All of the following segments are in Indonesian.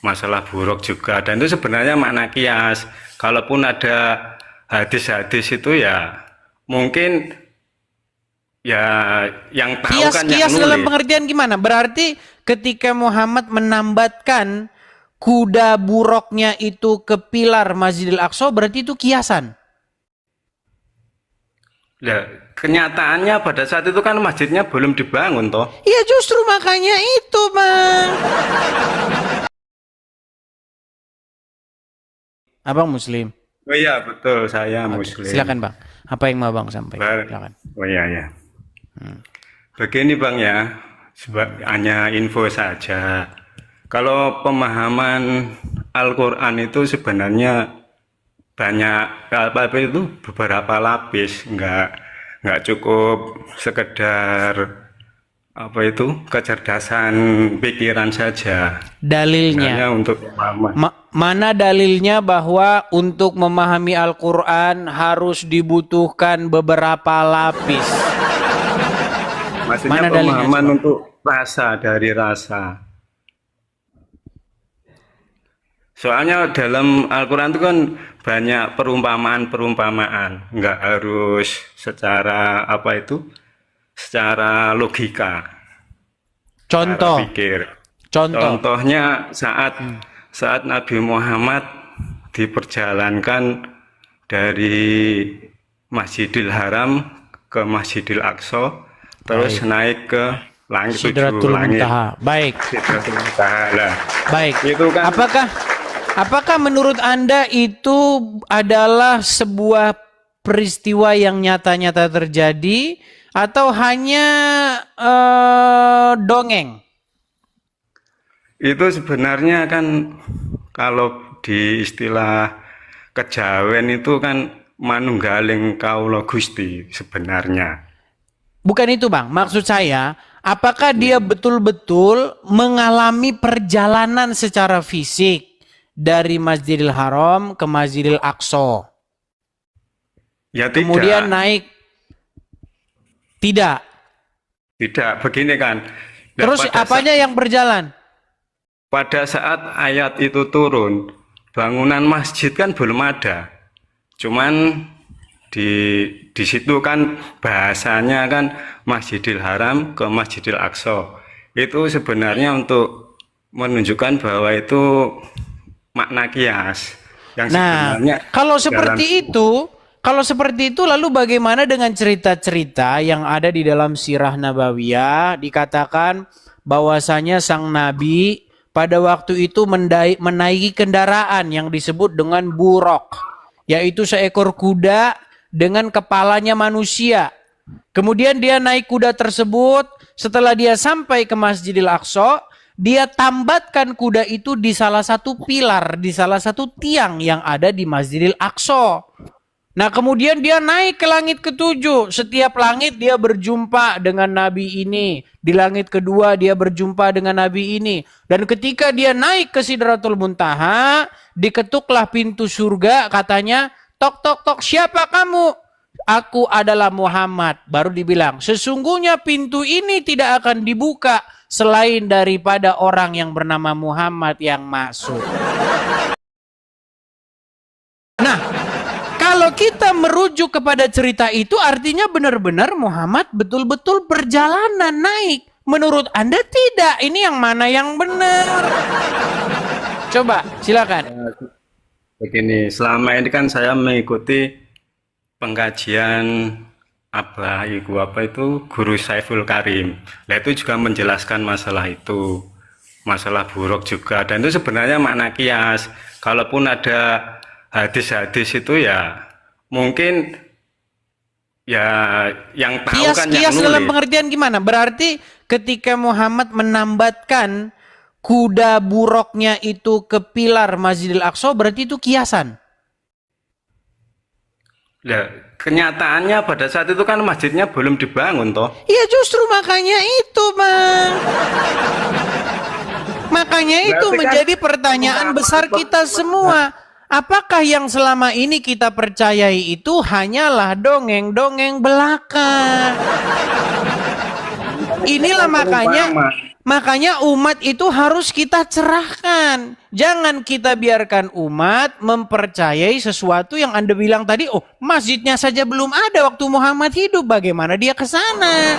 masalah buruk juga. Dan itu sebenarnya makna kias. Kalaupun ada hadis-hadis itu ya mungkin ya yang tahu kan yang Kias dalam nulis. pengertian gimana? Berarti ketika Muhammad menambatkan kuda buruknya itu ke pilar Masjidil Aqsa, berarti itu kiasan. Ya, kenyataannya pada saat itu kan masjidnya belum dibangun toh. Ya justru makanya itu, Bang. Abang Muslim. Oh iya betul, saya Oke, Muslim. silakan Bang. Apa yang mau Bang sampaikan? Bar- Silakan. Oh iya ya. Begini Bang ya, hanya info saja. Kalau pemahaman Al-Quran itu sebenarnya banyak apa itu beberapa lapis, nggak cukup sekedar apa itu kecerdasan pikiran saja. Dalilnya. Hanya untuk pemahaman. Mana dalilnya bahwa untuk memahami Al-Quran harus dibutuhkan beberapa lapis? Maksudnya Mana dalilnya, pemahaman coba? untuk rasa dari rasa. Soalnya dalam Al-Quran itu kan banyak perumpamaan-perumpamaan, nggak harus secara apa itu, secara logika, cara Contoh. pikir. Contoh. Contohnya saat Nabi Muhammad diperjalankan dari Masjidil Haram ke Masjidil Aqsa, terus Baik. naik ke langit, tujuh Sidratul langit. Muntaha. Baik. Sidratul Muntaha. Lah, Baik. itu kan Apakah menurut Anda itu adalah sebuah peristiwa yang nyata-nyata terjadi atau hanya dongeng? itu sebenarnya kan kalau di istilah kejawen itu kan manunggaling kaula Gusti sebenarnya. Bukan itu, Bang. Maksud saya, apakah dia betul-betul mengalami perjalanan secara fisik dari Masjidil Haram ke Masjidil Aqsa? Ya Kemudian naik. Tidak. tidak begini kan. Nah, Terus apanya yang berjalan? pada saat ayat itu turun, bangunan masjid kan belum ada. Cuman di situ kan bahasanya kan Masjidil Haram ke Masjidil Aqsa. Itu sebenarnya untuk menunjukkan bahwa itu makna kias yang Nah, sebenarnya kalau dalam seperti itu lalu bagaimana dengan cerita-cerita yang ada di dalam Sirah Nabawiyah, dikatakan bahwasanya sang nabi pada waktu itu menaiki kendaraan yang disebut dengan buraq, yaitu seekor kuda dengan kepalanya manusia. Kemudian dia naik kuda tersebut, setelah dia sampai ke Masjidil Aqsa, dia tambatkan kuda itu di salah satu pilar, di salah satu tiang yang ada di Masjidil Aqsa. Nah, kemudian dia naik ke langit ketujuh. Setiap langit dia berjumpa dengan nabi ini. Di langit kedua dia berjumpa dengan nabi ini. Dan ketika dia naik ke Sidratul Muntaha, diketuklah pintu surga, katanya, tok tok tok, siapa kamu? Aku adalah Muhammad. Baru dibilang, sesungguhnya pintu ini tidak akan dibuka selain daripada orang yang bernama Muhammad yang masuk. Nah, kalau kita merujuk kepada cerita itu, artinya benar-benar Muhammad betul-betul perjalanan naik. Menurut Anda tidak. Ini yang mana yang benar? Coba, silakan. begini, selama ini kan saya mengikuti pengkajian apa itu Guru Saiful Karim. Nah itu juga menjelaskan masalah itu, masalah buruk juga. Dan itu sebenarnya makna kias. Kalaupun ada hadis-hadis itu ya mungkin ya yang tahu kan yang Kias dalam nulis. pengertian gimana? Berarti ketika Muhammad menambatkan kuda buruknya itu ke pilar Masjidil Aqsa, berarti itu kiasan. Nah, kenyataannya pada saat itu kan masjidnya belum dibangun toh. Ya justru makanya itu, Bang. Makanya itu Berarti kan menjadi pertanyaan besar kita semua. Apakah yang selama ini kita percayai itu hanyalah dongeng-dongeng belaka? Inilah Perumpamaan. makanya umat itu harus kita cerahkan. Jangan kita biarkan umat mempercayai sesuatu yang Anda bilang tadi, oh masjidnya saja belum ada waktu Muhammad hidup, bagaimana dia ke sana?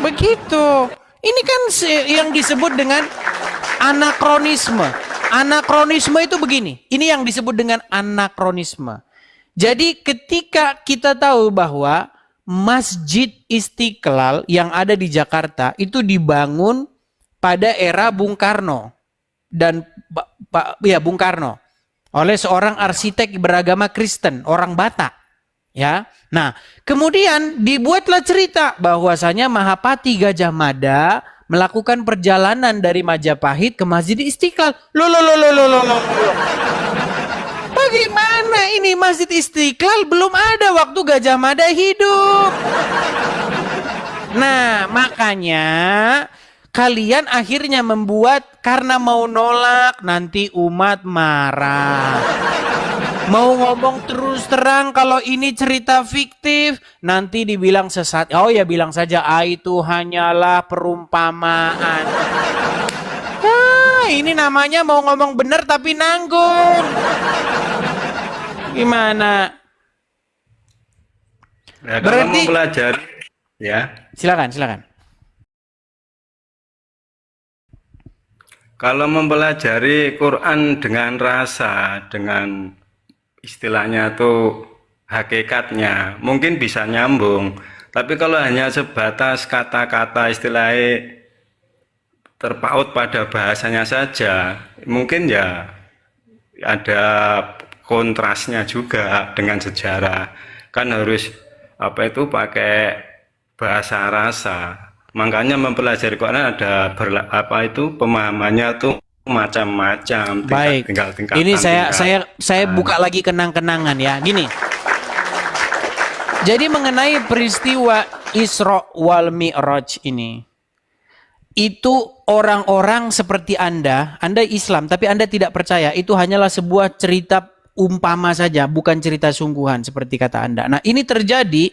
Begitu. Ini kan yang disebut dengan anakronisme. Anakronisme itu begini. Ini yang disebut dengan anakronisme. Jadi ketika kita tahu bahwa Masjid Istiqlal yang ada di Jakarta itu dibangun pada era Bung Karno dan Bung Karno oleh seorang arsitek beragama Kristen, orang Batak, ya. Nah, kemudian dibuatlah cerita bahwasanya Mahapati Gajah Mada melakukan perjalanan dari Majapahit ke Masjid Istiqlal. Loh. Bagaimana ini Masjid Istiqlal belum ada waktu Gajah Mada hidup? Nah, makanya kalian akhirnya membuat karena mau nolak nanti umat marah. Mau ngomong terus terang kalau ini cerita fiktif nanti dibilang sesat. Oh ya bilang saja itu hanyalah perumpamaan. Ini namanya mau ngomong benar tapi nanggung. Gimana? Ya, kalau Berarti mempelajari, ya. silakan. Kalau mempelajari Quran dengan rasa, dengan istilahnya tuh hakikatnya, mungkin bisa nyambung. Tapi kalau hanya sebatas kata-kata istilahnya terpaut pada bahasanya saja, mungkin ya ada kontrasnya juga dengan sejarah. Kan harus pakai bahasa rasa. Makanya mempelajari Quran ada pemahamannya tuh macam-macam, baik. tingkat-tingkatan. Ini saya buka lagi kenang-kenangan ya. Gini. Jadi mengenai peristiwa Isra wal Mi'raj ini, itu orang-orang seperti Anda Islam tapi Anda tidak percaya, itu hanyalah sebuah cerita umpama saja, bukan cerita sungguhan seperti kata Anda. Nah, ini terjadi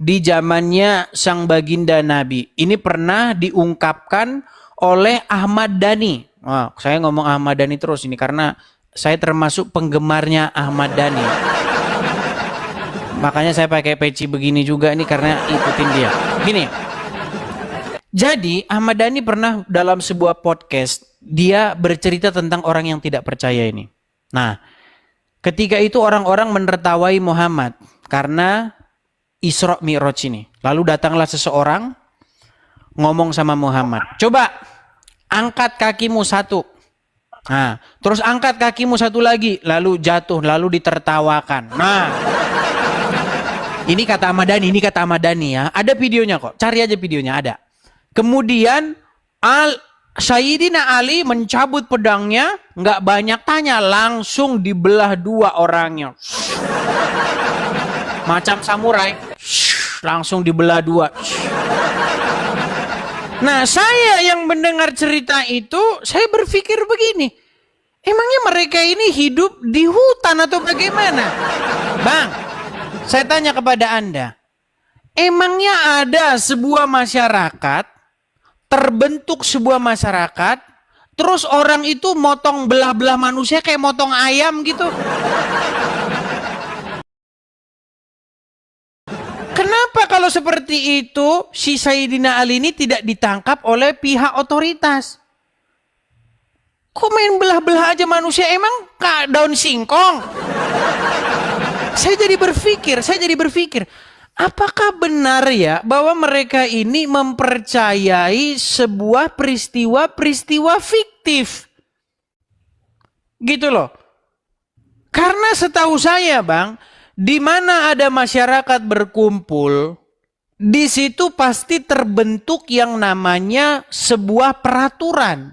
di zamannya sang baginda Nabi. Ini pernah diungkapkan oleh Ahmad Dhani. Wah, saya ngomong Ahmad Dhani terus ini karena saya termasuk penggemarnya Ahmad Dhani. Makanya saya pakai peci begini juga nih karena ikutin dia. Gini. Jadi Ahmad Dhani pernah dalam sebuah podcast dia bercerita tentang orang yang tidak percaya ini. Nah, ketika itu orang-orang menertawai Muhammad karena Isra Mi'raj ini. Lalu datanglah seseorang ngomong sama Muhammad. Coba angkat kakimu satu. Nah, terus angkat kakimu satu lagi. Lalu jatuh, lalu ditertawakan. Nah, ini kata Ahmad Dhani ya. Ada videonya kok. Cari aja videonya, ada. Kemudian Sayyidina Ali mencabut pedangnya. Nggak banyak tanya. Langsung dibelah dua orangnya. Macam samurai, langsung dibelah dua. Nah, saya yang mendengar cerita itu, saya berpikir begini, emangnya mereka ini hidup di hutan atau bagaimana? Bang, saya tanya kepada Anda, emangnya ada sebuah masyarakat, terbentuk sebuah masyarakat, terus orang itu motong belah-belah manusia kayak motong ayam gitu? Kenapa kalau seperti itu si Sayyidina Ali ini tidak ditangkap oleh pihak otoritas? Kok main belah-belah aja manusia, emang daun singkong? Saya jadi berpikir, apakah benar ya bahwa mereka ini mempercayai sebuah peristiwa fiktif? Gitu loh. Karena setahu saya, Bang, di mana ada masyarakat berkumpul, di situ pasti terbentuk yang namanya sebuah peraturan.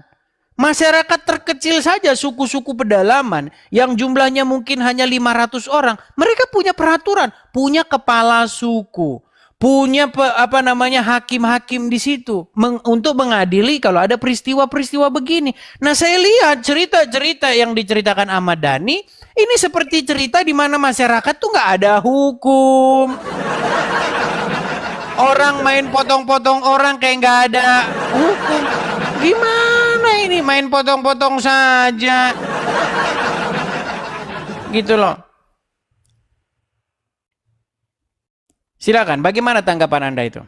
Masyarakat terkecil saja, suku-suku pedalaman yang jumlahnya mungkin hanya 500 orang, mereka punya peraturan, punya kepala suku, punya hakim-hakim di situ untuk mengadili kalau ada peristiwa-peristiwa begini. Nah, saya lihat cerita-cerita yang diceritakan Ahmad Dhani ini seperti cerita di mana masyarakat tuh nggak ada hukum. orang main potong-potong orang kayak nggak ada hukum. Gimana ini main potong-potong saja? Gitu loh. Silakan, bagaimana tanggapan Anda itu?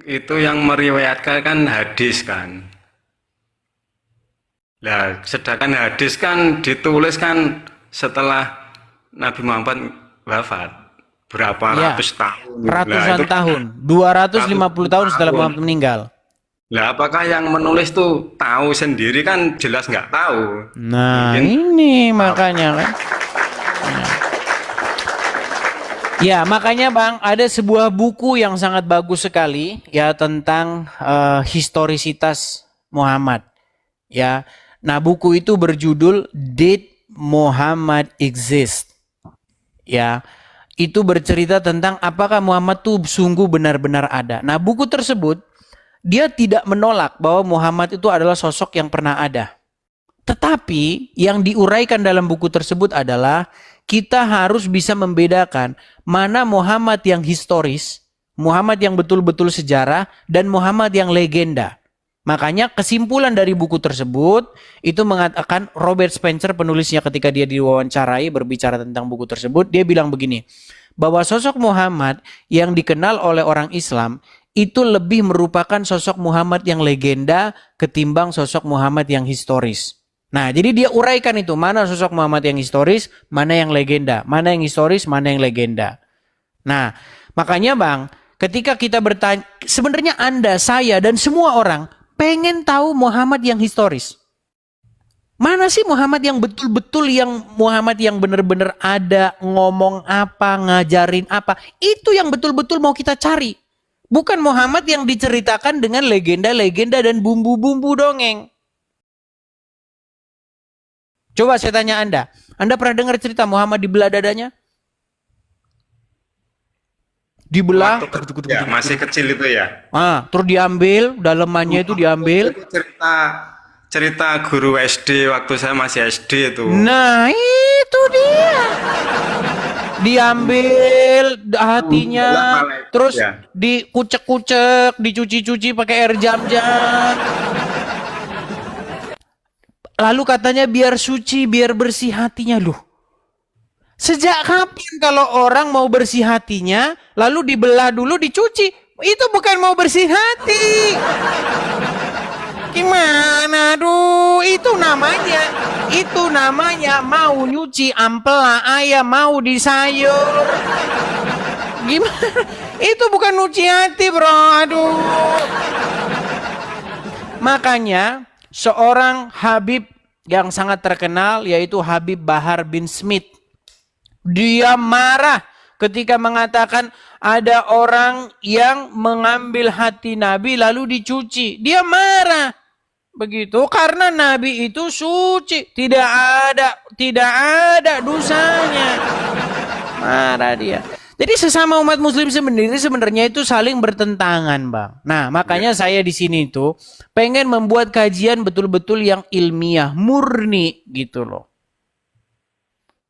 Itu yang meriwayatkan kan hadis kan. Nah, sedangkan hadis kan ditulis kan setelah Nabi Muhammad wafat berapa Ya, ratus tahun. ratusan tahun, 250 tahun setelah Muhammad meninggal. Lah, apakah yang menulis tuh tahu sendiri kan jelas nggak tahu. Nah, Mungkin ini makanya kan. Ya, makanya Bang, ada sebuah buku yang sangat bagus sekali ya tentang historisitas Muhammad. Ya. Nah, buku itu berjudul Did Muhammad Exist? Ya. Itu bercerita tentang apakah Muhammad tuh sungguh benar-benar ada. Nah, buku tersebut dia tidak menolak bahwa Muhammad itu adalah sosok yang pernah ada. Tetapi yang diuraikan dalam buku tersebut adalah kita harus bisa membedakan mana Muhammad yang historis, Muhammad yang betul-betul sejarah, dan Muhammad yang legenda. Makanya kesimpulan dari buku tersebut itu mengatakan, Robert Spencer penulisnya ketika dia diwawancarai berbicara tentang buku tersebut, dia bilang begini, bahwa sosok Muhammad yang dikenal oleh orang Islam itu lebih merupakan sosok Muhammad yang legenda ketimbang sosok Muhammad yang historis. Nah, jadi dia uraikan itu, mana sosok Muhammad yang historis, mana yang legenda, mana yang historis, mana yang legenda. Nah, makanya Bang, ketika kita bertanya, sebenarnya Anda, saya, dan semua orang pengen tahu Muhammad yang historis. Mana sih Muhammad yang betul-betul, yang Muhammad yang benar-benar ada, ngomong apa, ngajarin apa, itu yang betul-betul mau kita cari. Bukan Muhammad yang diceritakan dengan legenda-legenda dan bumbu-bumbu dongeng. Coba saya tanya Anda pernah dengar cerita Muhammad dibelah dadanya? Dibelah, ya, masih kecil itu ya. terus diambil, dalemannya itu diambil. Itu cerita guru SD waktu saya masih SD itu. Nah, itu dia. Diambil hatinya, terus dikucek-kucek, dicuci-cuci pakai air jam-jam. Lalu katanya biar suci, biar bersih hatinya. Loh, sejak kapan kalau orang mau bersih hatinya, lalu dibelah dulu, dicuci? Itu bukan mau bersih hati. Gimana? Aduh, itu namanya mau nyuci ampela ayam, mau disayur. Gimana? Itu bukan nyuci hati, bro. Aduh. Makanya seorang Habib yang sangat terkenal yaitu Habib Bahar bin Smith. Dia marah ketika mengatakan ada orang yang mengambil hati Nabi lalu dicuci. Dia marah. Begitu karena Nabi itu suci, tidak ada dosanya. Marah dia. Jadi sesama umat muslim sebenarnya itu saling bertentangan, Bang. Nah, makanya saya di sini tuh pengen membuat kajian betul-betul yang ilmiah, murni gitu loh.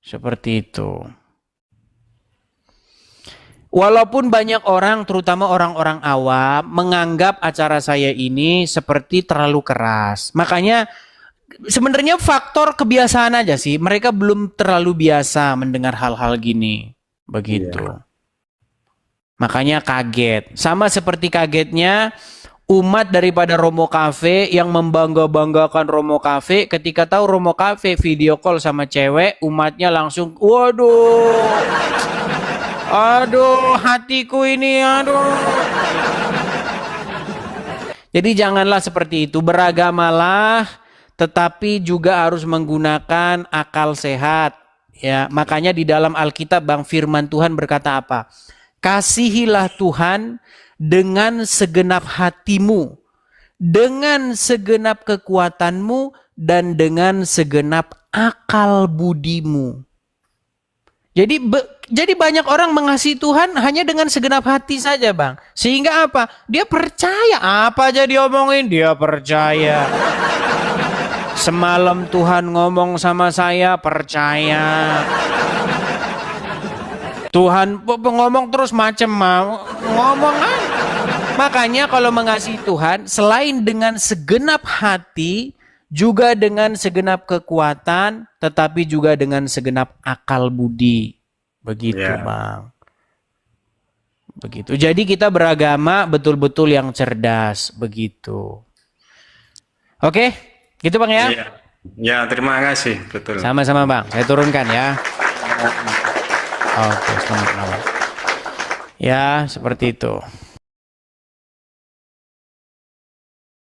Seperti itu. Walaupun banyak orang, terutama orang-orang awam, menganggap acara saya ini seperti terlalu keras. Makanya sebenarnya faktor kebiasaan aja sih. Mereka belum terlalu biasa mendengar hal-hal gini. Begitu. Yeah. Makanya kaget. Sama seperti kagetnya umat daripada Romo Cafe yang membangga-banggakan Romo Cafe. Ketika tahu Romo Cafe video call sama cewek, umatnya langsung, waduh. Aduh, hatiku ini, aduh. Jadi janganlah seperti itu. Beragamalah, tetapi juga harus menggunakan akal sehat. Ya, makanya di dalam Alkitab Bang, firman Tuhan berkata apa? Kasihilah Tuhan dengan segenap hatimu, dengan segenap kekuatanmu, dan dengan segenap akal budimu. Jadi banyak orang mengasihi Tuhan hanya dengan segenap hati saja, Bang. Sehingga apa? Dia percaya. Apa aja diomongin, dia percaya. Semalam Tuhan ngomong sama saya, percaya. Tuhan ngomong terus macam mau ngomong ah. Makanya kalau mengasihi Tuhan selain dengan segenap hati, juga dengan segenap kekuatan, tetapi juga dengan segenap akal budi. Begitu, Ya. Bang. Begitu. Jadi kita beragama betul-betul yang cerdas, begitu. Oke, gitu Bang ya. Iya. Ya, terima kasih, betul. Sama-sama Bang, saya turunkan ya. Oke, selamat malam. Ya, seperti itu.